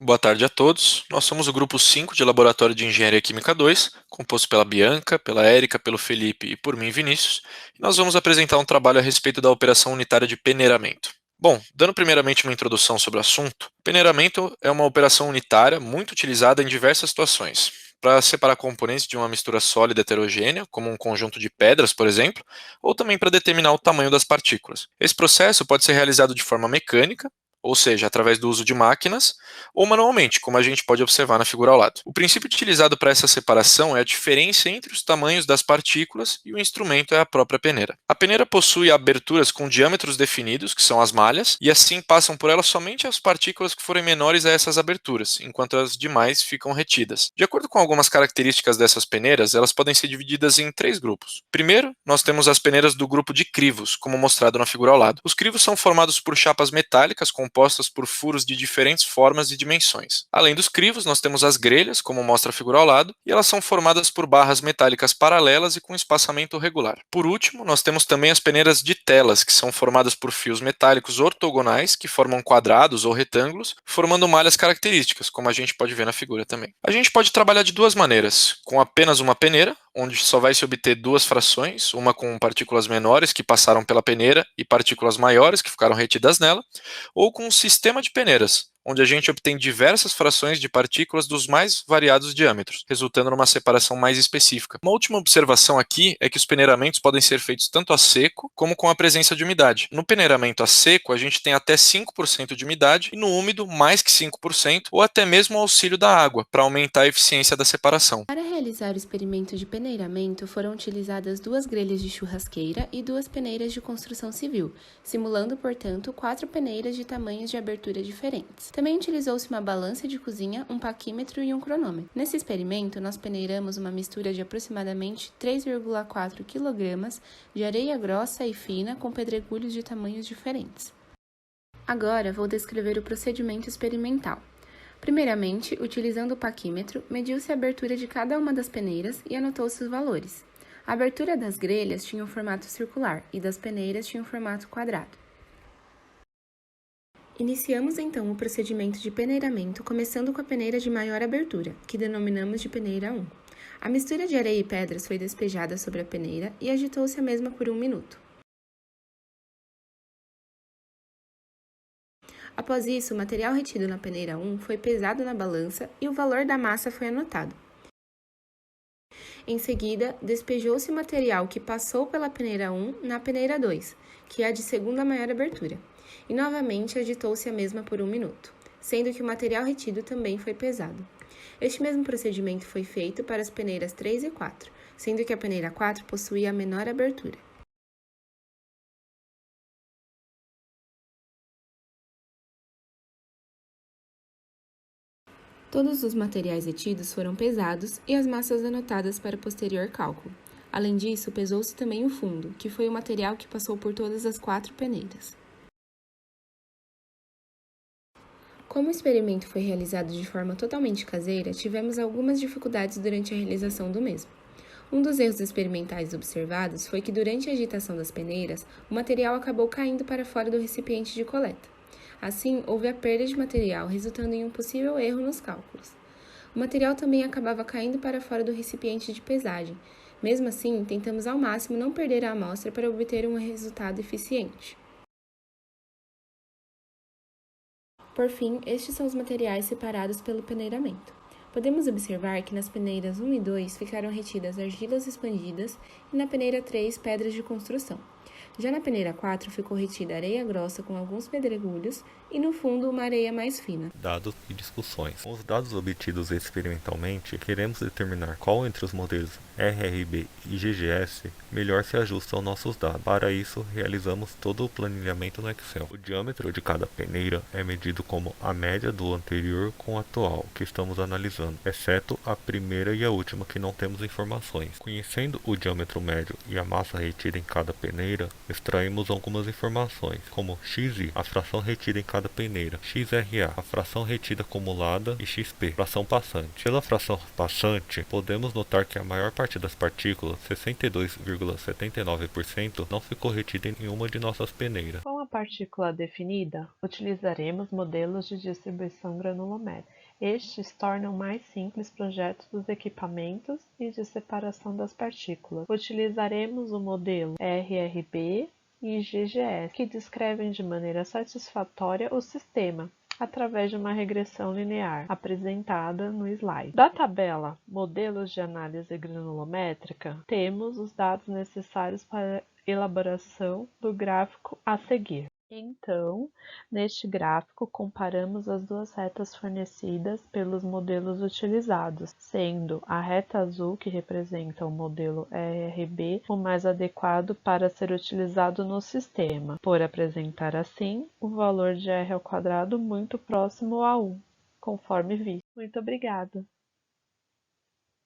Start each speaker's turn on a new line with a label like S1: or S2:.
S1: Boa tarde a todos. Nós somos o grupo 5 de Laboratório de Engenharia Química 2, composto pela Bianca, pela Érica, pelo Felipe e por mim, Vinícius. E nós vamos apresentar um trabalho a respeito da operação unitária de peneiramento. Bom, dando primeiramente uma introdução sobre o assunto, peneiramento é uma operação unitária muito utilizada em diversas situações. Para separar componentes de uma mistura sólida heterogênea, como um conjunto de pedras, por exemplo, ou também para determinar o tamanho das partículas. Esse processo pode ser realizado de forma mecânica, ou seja, através do uso de máquinas, ou manualmente, como a gente pode observar na figura ao lado. O princípio utilizado para essa separação é a diferença entre os tamanhos das partículas e o instrumento é a própria peneira. A peneira possui aberturas com diâmetros definidos, que são as malhas, e assim passam por ela somente as partículas que forem menores a essas aberturas, enquanto as demais ficam retidas. De acordo com algumas características dessas peneiras, elas podem ser divididas em três grupos. Primeiro, nós temos as peneiras do grupo de crivos, como mostrado na figura ao lado. Os crivos são formados por chapas metálicas compostas por furos de diferentes formas e dimensões. Além dos crivos, nós temos as grelhas, como mostra a figura ao lado, e elas são formadas por barras metálicas paralelas e com espaçamento regular. Por último, nós temos também as peneiras de telas, que são formadas por fios metálicos ortogonais, que formam quadrados ou retângulos, formando malhas características, como a gente pode ver na figura também. A gente pode trabalhar de duas maneiras, com apenas uma peneira, onde só vai se obter duas frações, uma com partículas menores que passaram pela peneira e partículas maiores que ficaram retidas nela, ou com um sistema de peneiras, onde a gente obtém diversas frações de partículas dos mais variados diâmetros, resultando numa separação mais específica. Uma última observação aqui é que os peneiramentos podem ser feitos tanto a seco como com a presença de umidade. No peneiramento a seco, a gente tem até 5% de umidade e no úmido mais que 5% ou até mesmo o auxílio da água para aumentar a eficiência da separação.
S2: Para realizar o experimento de peneiramento, foram utilizadas duas grelhas de churrasqueira e duas peneiras de construção civil, simulando, portanto, 4 peneiras de tamanhos de abertura diferentes. Também utilizou-se uma balança de cozinha, um paquímetro e um cronômetro. Nesse experimento, nós peneiramos uma mistura de aproximadamente 3,4 kg de areia grossa e fina com pedregulhos de tamanhos diferentes. Agora, vou descrever o procedimento experimental. Primeiramente, utilizando o paquímetro, mediu-se a abertura de cada uma das peneiras e anotou-se os valores. A abertura das grelhas tinha um formato circular e das peneiras tinha um formato quadrado. Iniciamos então o procedimento de peneiramento, começando com a peneira de maior abertura, que denominamos de peneira 1. A mistura de areia e pedras foi despejada sobre a peneira e agitou-se a mesma por 1 minuto. Após isso, o material retido na peneira 1 foi pesado na balança e o valor da massa foi anotado. Em seguida, despejou-se o material que passou pela peneira 1 na peneira 2, que é a de segunda maior abertura, e novamente agitou-se a mesma por 1 minuto, sendo que o material retido também foi pesado. Este mesmo procedimento foi feito para as peneiras 3 e 4, sendo que a peneira 4 possuía a menor abertura. Todos os materiais retidos foram pesados e as massas anotadas para posterior cálculo. Além disso, pesou-se também o fundo, que foi o material que passou por todas as 4 peneiras. Como o experimento foi realizado de forma totalmente caseira, tivemos algumas dificuldades durante a realização do mesmo. Um dos erros experimentais observados foi que durante a agitação das peneiras, o material acabou caindo para fora do recipiente de coleta. Assim, houve a perda de material, resultando em um possível erro nos cálculos. O material também acabava caindo para fora do recipiente de pesagem. Mesmo assim, tentamos ao máximo não perder a amostra para obter um resultado eficiente. Por fim, estes são os materiais separados pelo peneiramento. Podemos observar que nas peneiras 1 e 2 ficaram retidas argilas expandidas e na peneira 3 pedras de construção. Já na peneira 4 ficou retida areia grossa com alguns pedregulhos e no fundo uma areia mais fina.
S3: Dados e discussões. Com os dados obtidos experimentalmente, queremos determinar qual entre os modelos RRB e GGS melhor se ajusta aos nossos dados. Para isso, realizamos todo o planilhamento no Excel. O diâmetro de cada peneira é medido como a média do anterior com o atual, que estamos analisando, exceto a primeira e a última que não temos informações. Conhecendo o diâmetro médio e a massa retida em cada peneira, extraímos algumas informações, como XI, a fração retida em cada peneira, XRA, a fração retida acumulada e XP, fração passante. Pela fração passante, podemos notar que a maior parte das partículas, 62,79%, não ficou retida em nenhuma de nossas peneiras.
S4: Com a partícula definida, utilizaremos modelos de distribuição granulométrica. Estes tornam mais simples projetos dos equipamentos e de separação das partículas. Utilizaremos o modelo RRB e GGS, que descrevem de maneira satisfatória o sistema, através de uma regressão linear, apresentada no slide. Da tabela Modelos de Análise Granulométrica, temos os dados necessários para a elaboração do gráfico a seguir. Então, neste gráfico, comparamos as duas retas fornecidas pelos modelos utilizados, sendo a reta azul, que representa o modelo RRB, o mais adequado para ser utilizado no sistema, por apresentar assim o valor de R² muito próximo a 1, conforme visto. Muito obrigada!